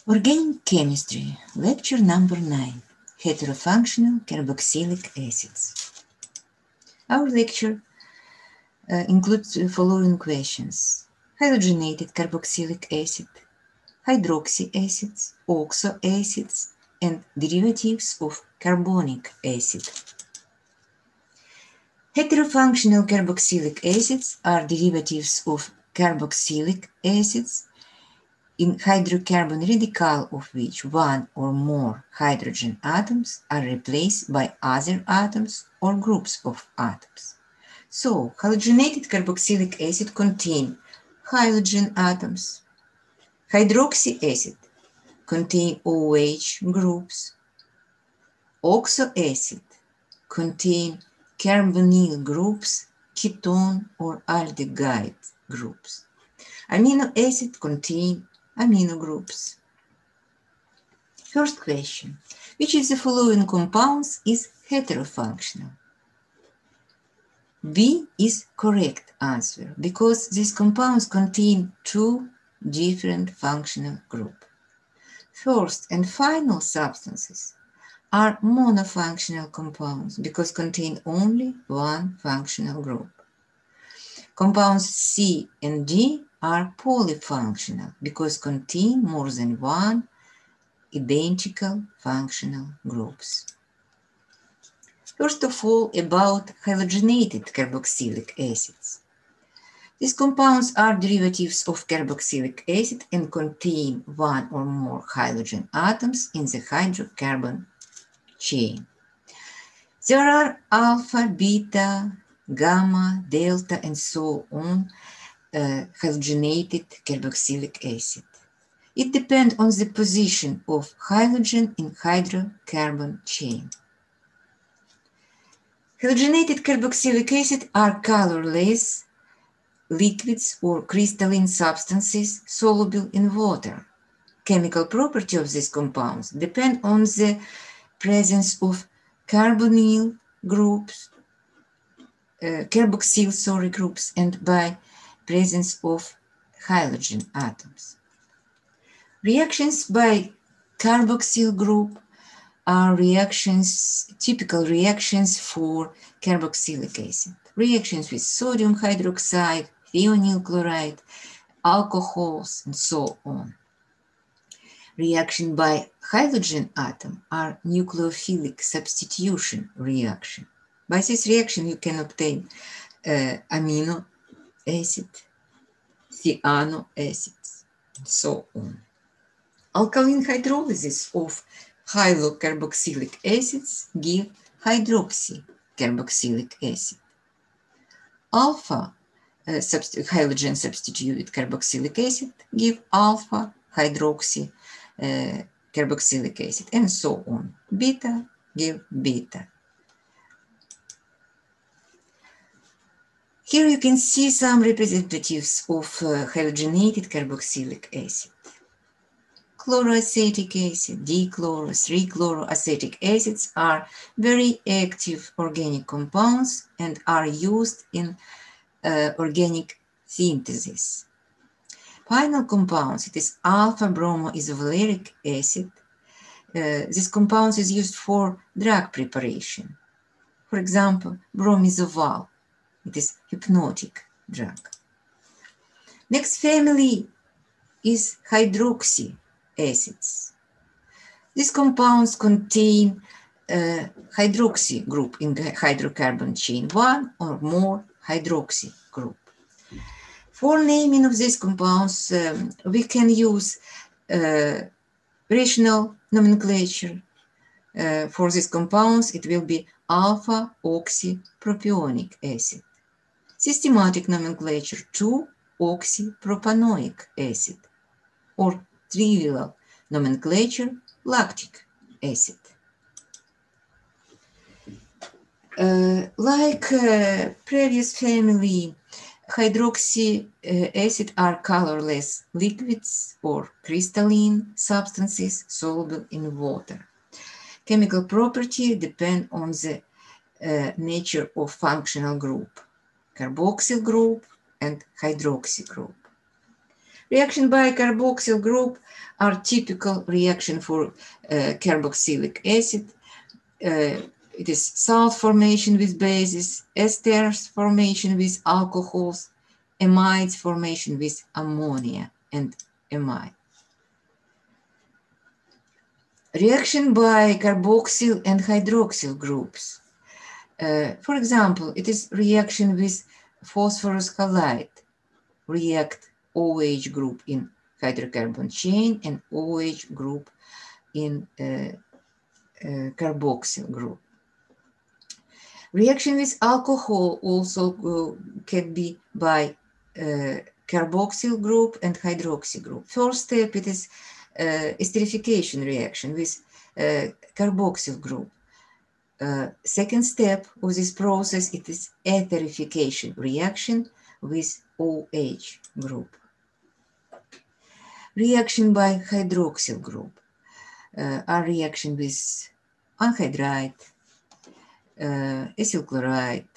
Organic Chemistry, Lecture number 9, Heterofunctional Carboxylic Acids. Our lecture includes the following questions: Halogenated carboxylic acid, hydroxy acids, oxo acids, and derivatives of carbonic acid. Heterofunctional carboxylic acids are derivatives of carboxylic acids in hydrocarbon radical of which one or more hydrogen atoms are replaced by other atoms or groups of atoms. So, halogenated carboxylic acid contain halogen atoms. Hydroxy acid contain OH groups. Oxo acid contain carbonyl groups, ketone or aldehyde groups. Amino acid contain amino groups. First question: which of the following compounds is heterofunctional? B is correct answer because these compounds contain two different functional groups. First and final substances are monofunctional compounds because contain only one functional group. Compounds C and D are polyfunctional because contain more than one identical functional groups. First of all, about halogenated carboxylic acids. These compounds are derivatives of carboxylic acid and contain one or more halogen atoms in the hydrocarbon chain. There are alpha, beta, gamma, delta, and so on halogenated carboxylic acid. It depends on the position of halogen in hydrocarbon chain. Halogenated carboxylic acid are colorless liquids or crystalline substances soluble in water. Chemical property of these compounds depend on the presence of carbonyl groups, carboxyl groups, and by presence of halogen atoms. Reactions by carboxyl group are typical reactions for carboxylic acid. Reactions with sodium hydroxide, thionyl chloride, alcohols, and so on. Reaction by halogen atom are nucleophilic substitution reaction. By this reaction, you can obtain amino acid, cyano acids, and so on. Alkaline hydrolysis of halocarboxylic acids give hydroxy carboxylic acid. Alpha halogen substituted carboxylic acid give alpha hydroxy carboxylic acid, and so on. Beta give beta. Here you can see some representatives of halogenated carboxylic acid. Chloroacetic acid, dichloro, 3-chloroacetic acids are very active organic compounds and are used in organic synthesis. Final compounds, it is alpha-bromoisovaleric acid. This compound is used for drug preparation. For example, bromizoval, it is hypnotic drug. Next family is hydroxy acids. These compounds contain hydroxy group in the hydrocarbon chain, one or more hydroxy group. For naming of these compounds, we can use rational nomenclature. For these compounds, it will be alpha-oxypropionic acid. Systematic nomenclature 2-oxypropanoic acid, or trivial nomenclature lactic acid. Like previous family, hydroxy acid are colorless liquids or crystalline substances soluble in water. Chemical property depend on the nature of functional group, carboxyl group and hydroxy group. Reaction by carboxyl group are typical reaction for carboxylic acid. It is salt formation with bases, esters formation with alcohols, amides formation with ammonia and amide. Reaction by carboxyl and hydroxyl groups. For example, it is reaction with phosphorus halide. React OH group in hydrocarbon chain and OH group in carboxyl group. Reaction with alcohol also can be by carboxyl group and hydroxy group. First step, it is esterification reaction with carboxyl group. Second step of this process, it is esterification reaction with OH group. Reaction by hydroxyl group are reaction with anhydride, acyl chloride,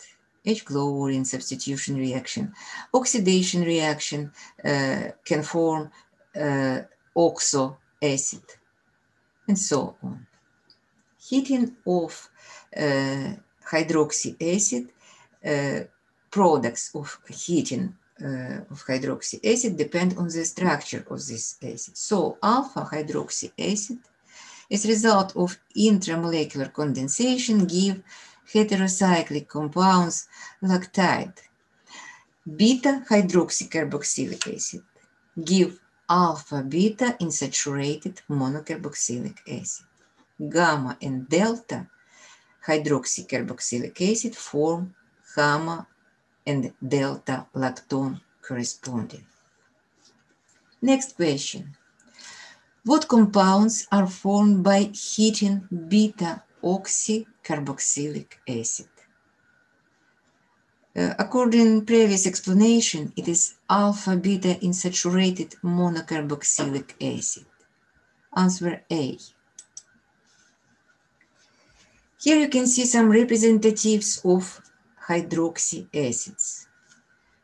H-chlorine substitution reaction. Oxidation reaction can form Oxo acid, and so on. Heating of hydroxy acid, products of heating of hydroxy acid depend on the structure of this acid. So alpha hydroxy acid, as a result of intramolecular condensation, give heterocyclic compounds lactide. Beta hydroxycarboxylic acid give alpha beta unsaturated monocarboxylic acid. Gamma and delta hydroxycarboxylic acid form gamma and delta lactone corresponding. Next question. What compounds are formed by heating beta oxycarboxylic acid? According to previous explanation, it is alpha beta unsaturated monocarboxylic acid. Answer A. Here you can see some representatives of hydroxy acids.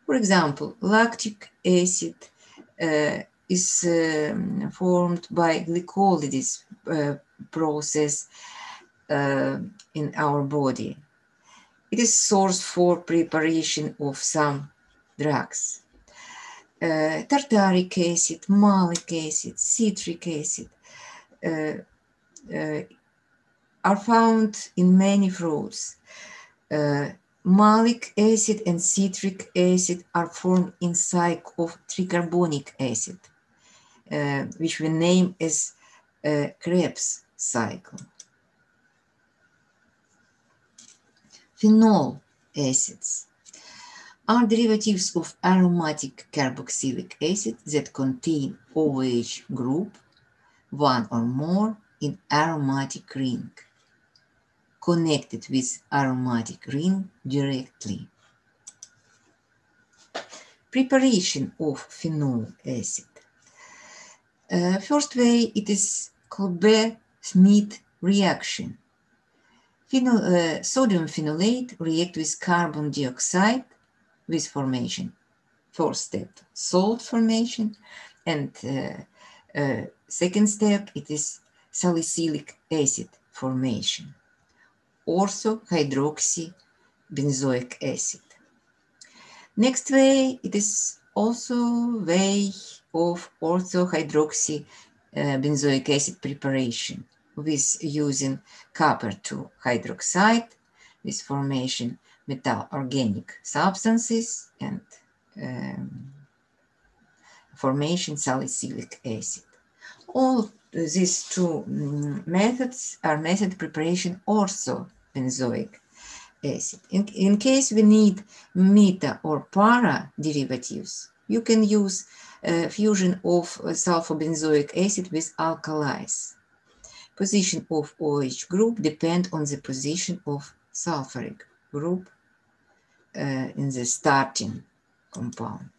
For example, lactic acid is formed by glycolysis process in our body. It is source for preparation of some drugs. Tartaric acid, malic acid, citric acid are found in many fruits. Malic acid and citric acid are formed in cycle of tricarbonic acid, which we name as Krebs cycle. Phenol acids are derivatives of aromatic carboxylic acid that contain OH group, one or more, in aromatic ring, connected with aromatic ring directly. Preparation of phenol acid. First way, it is Kolbe-Schmidt reaction. Sodium phenolate react with carbon dioxide with formation. First step, salt formation, and second step, it is salicylic acid formation. Ortho-hydroxy benzoic acid. Next way, it is also way of ortho-hydroxy benzoic acid preparation with using copper 2 hydroxide with formation metal organic substances and formation salicylic acid. All these two methods are method preparation ortho-benzoic acid. In case we need meta or para derivatives, you can use fusion of sulfobenzoic acid with alkalis. Position of OH group depend on the position of sulfuric group in the starting compound.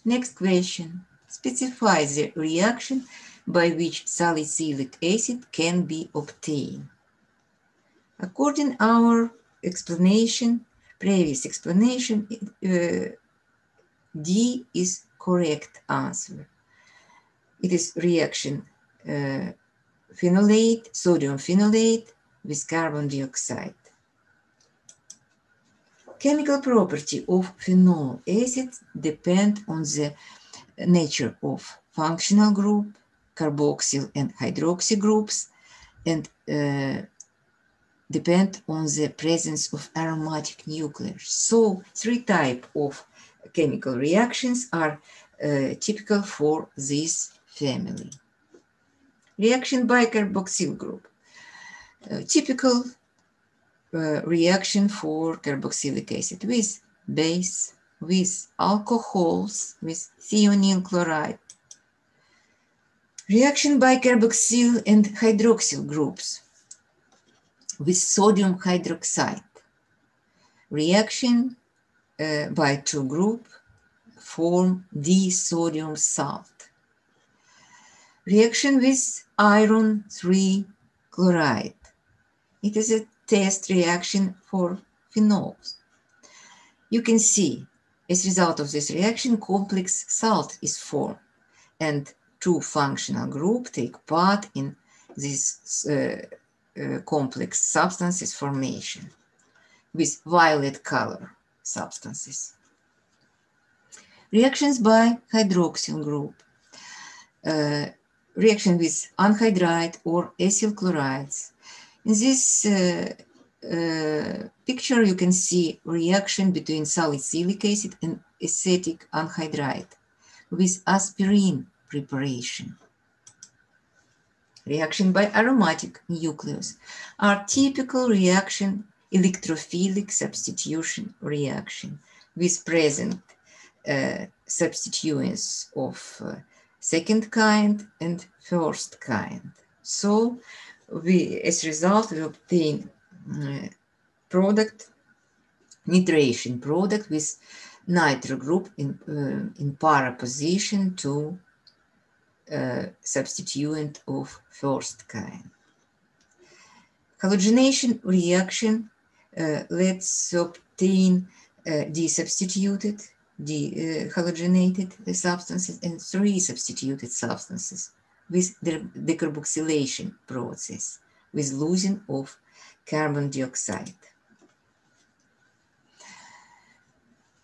Next question. Specify the reaction by which salicylic acid can be obtained. According to our explanation, previous explanation, D is correct answer. It is reaction phenolate, sodium phenolate with carbon dioxide. Chemical property of phenol acids depend on the nature of functional group, carboxyl and hydroxy groups, and depend on the presence of aromatic nuclears. So 3 types of chemical reactions are typical for this family. Reaction by carboxyl group. Typical reaction for carboxylic acid with base, with alcohols, with thionyl chloride. Reaction by carboxyl and hydroxyl groups with sodium hydroxide. Reaction by 2 groups form D-sodium salt. Reaction with iron 3 chloride. It is a test reaction for phenols. You can see, as a result of this reaction, complex salt is formed, and 2 functional groups take part in this complex substances formation with violet color substances. Reactions by hydroxyl group. Reaction with anhydride or acyl chlorides. In this picture, you can see reaction between salicylic acid and acetic anhydride with aspirin preparation. Reaction by aromatic nucleus are typical reaction, electrophilic substitution reaction with present substituents of second kind and first kind. So as a result, we obtain nitration product with nitro group in para position to substituent of first kind. Halogenation reaction, let's obtain desubstituted, halogenated substances and 3 substituted substances with the decarboxylation process with losing of carbon dioxide.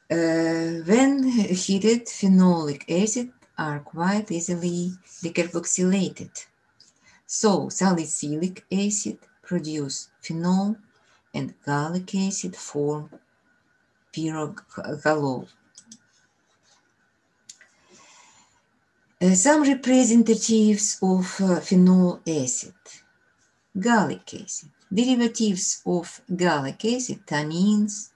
When heated, phenolic acid are quite easily decarboxylated. So salicylic acid produce phenol and gallic acid form pyrogalol. Some representatives of phenol acid. Gallic acid. Derivatives of gallic acid, tannins,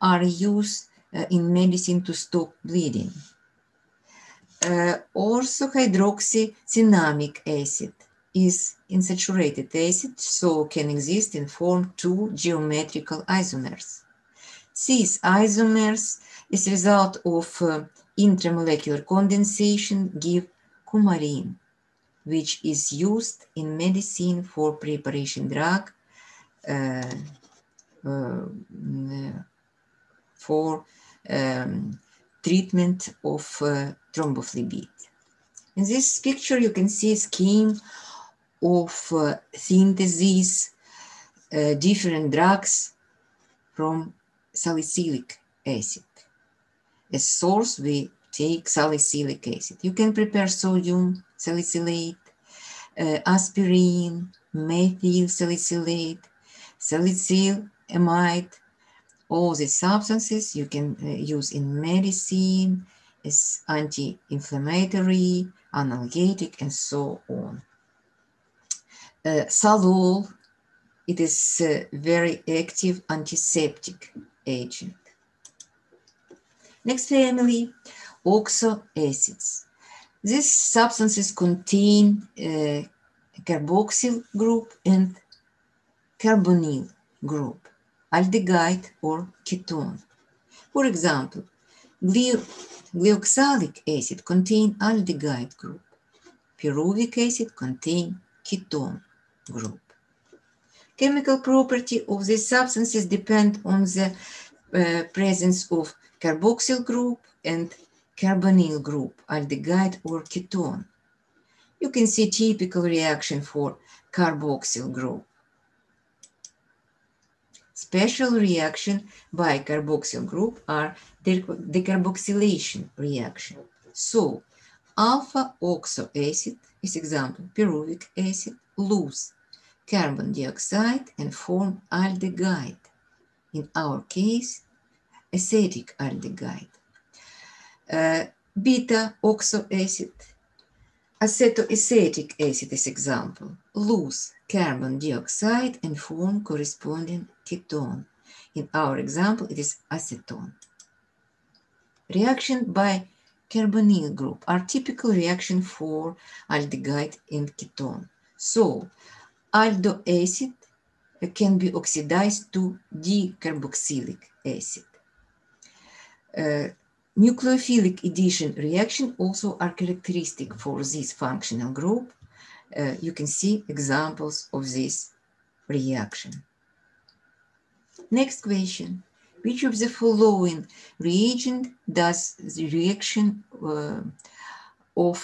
are used in medicine to stop bleeding. Also, hydroxycinnamic acid is unsaturated acid, so can exist in form 2 geometrical isomers. These isomers, as a result of intramolecular condensation, give coumarin, which is used in medicine for preparation drug for treatment of thrombophlebitis. In this picture, you can see a scheme of synthesis different drugs from salicylic acid. As source, we take salicylic acid. You can prepare sodium salicylate, aspirin, methyl salicylate, salicylamide. All these substances you can use in medicine as anti-inflammatory, analgesic, and so on. Salol, it is a very active antiseptic agent. Next family, Oxo Acids. These substances contain carboxyl group and carbonyl group, aldehyde or ketone. For example, glyoxalic acid contains aldehyde group. Pyruvic acid contains ketone group. Chemical property of these substances depend on the presence of carboxyl group and carbonyl group, aldehyde or ketone. You can see typical reaction for carboxyl group. Special reaction by carboxyl group are decarboxylation reaction. So, alpha oxo acid is example, pyruvic acid, lose carbon dioxide and form aldehyde. In our case, acetic aldehyde. Beta oxo acid, acetoacetic acid is example, lose carbon dioxide and form corresponding ketone. In our example, it is acetone. Reaction by carbonyl group are typical reaction for aldehyde and ketone. So, aldo acid can be oxidized to dicarboxylic acid. Nucleophilic addition reaction also are characteristic for this functional group. You can see examples of this reaction. Next question. Which of the following reagent does the reaction of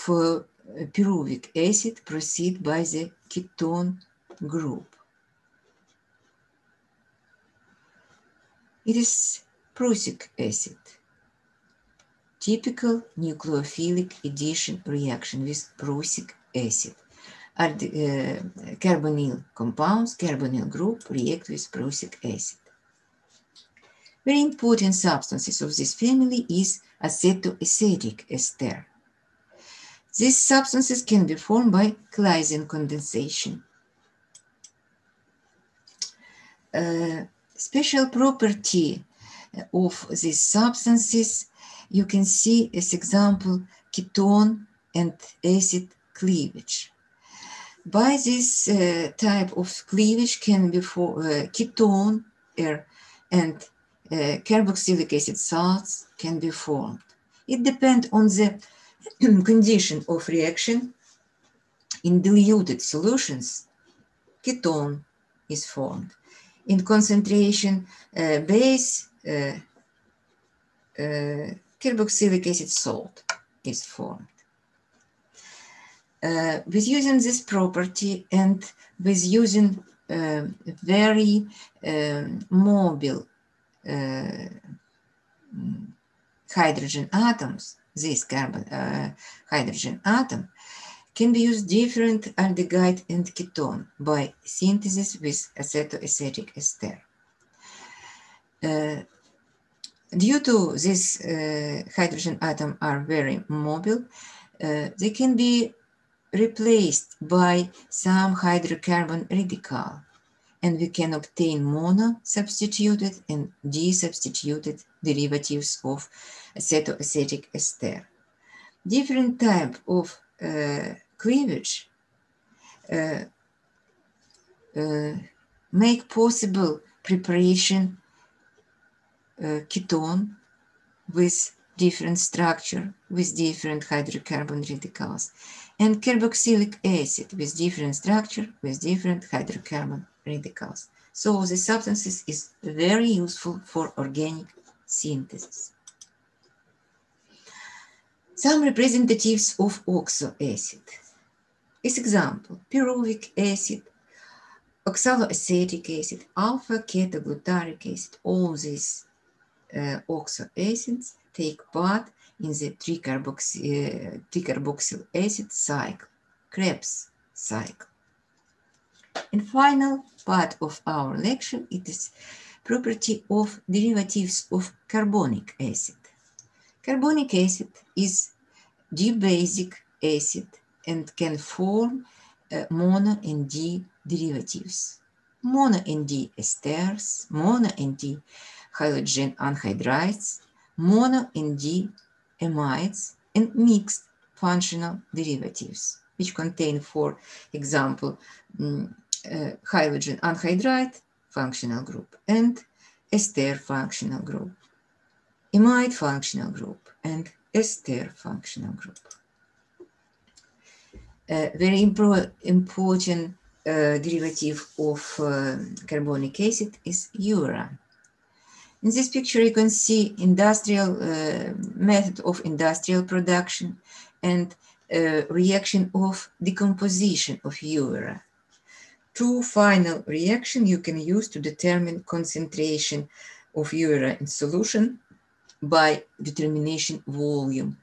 pyruvic acid proceed by the ketone group? It is prussic acid. Typical nucleophilic addition reaction with prussic acid. Carbonyl compounds, carbonyl group react with prussic acid. Very important substances of this family is acetoacetic ester. These substances can be formed by Claisen condensation. Special property of these substances you can see as example ketone and acid cleavage. By this type of cleavage can be ketone and carboxylic acid salts can be formed. It depends on the condition of reaction. In diluted solutions, ketone is formed. In concentration base, carboxylic acid salt is formed. With using this property and with using very mobile hydrogen atoms, this hydrogen atom can be used different aldehyde and ketone by synthesis with acetoacetic ester. Due to this hydrogen atom are very mobile, they can be replaced by some hydrocarbon radical, and we can obtain mono-substituted and D-substituted derivatives of acetoacetic ester. Different type of cleavage make possible preparation ketone with different structure, with different hydrocarbon radicals, and carboxylic acid with different structure, with different hydrocarbon radicals. So the substances is very useful for organic synthesis. Some representatives of oxo acid. As example, pyruvic acid, oxaloacetic acid, alpha-ketoglutaric acid. All these oxo acids take part in the tricarboxyl acid cycle, Krebs cycle. And final part of our lecture, it is property of derivatives of carbonic acid. Carbonic acid is D-basic acid and can form mono and D derivatives. Mono and D esters, mono and D halogen anhydrides, mono and D amides, and mixed functional derivatives, which contain, for example, halogen anhydride functional group and ester functional group, amide functional group, and ester functional group. Very important derivative of carbonic acid is urea. In this picture, you can see industrial method of industrial production and reaction of decomposition of urea. Two final reactions you can use to determine concentration of urea in solution by determination volume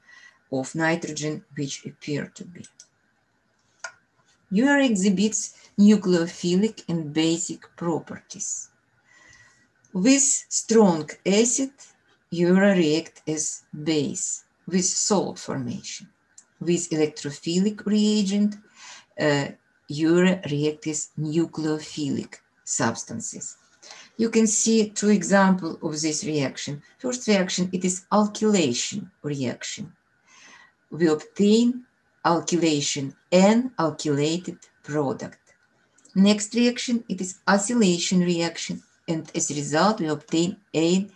of nitrogen which appear to be. Urea exhibits nucleophilic and basic properties. With strong acid, urea reacts as base with salt formation. With electrophilic reagent, urea reacts as nucleophilic substances. You can see two examples of this reaction. First reaction, it is alkylation reaction. We obtain alkylation and alkylated product. Next reaction, it is acylation reaction, and as a result, we obtain an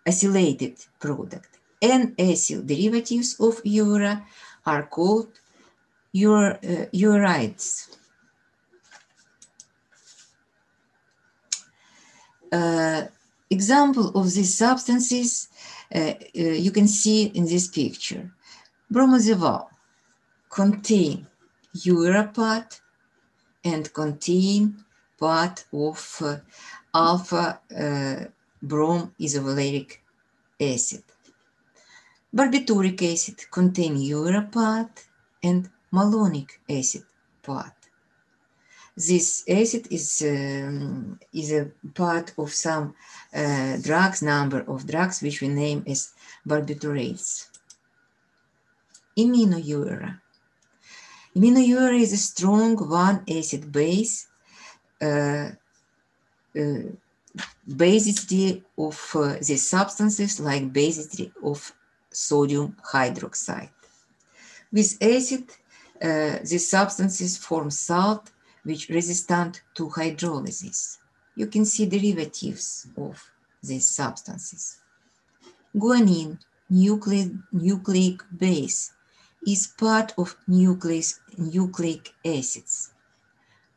acylated product. N-acyl derivatives of urea are called ureides. Example of these substances you can see in this picture. Bromozeval contain urea part and contain part of alpha brom isovaleric acid. Barbituric acid contain urea part and malonic acid part. This acid is a part of some number of drugs which we name as barbiturates. Immunourea. Immunourea is a strong one-acid base, basicity of these substances like basicity of sodium hydroxide. With acid, these substances form salt which resistant to hydrolysis. You can see derivatives of these substances. Guanine, nucleic base, is part of nucleic acids.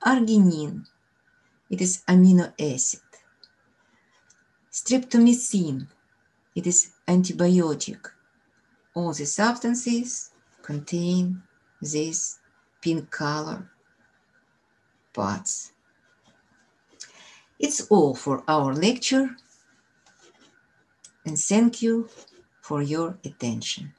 Arginine, it is amino acid. Streptomycin, it is antibiotic. All the substances contain these pink color parts. It's all for our lecture, and thank you for your attention.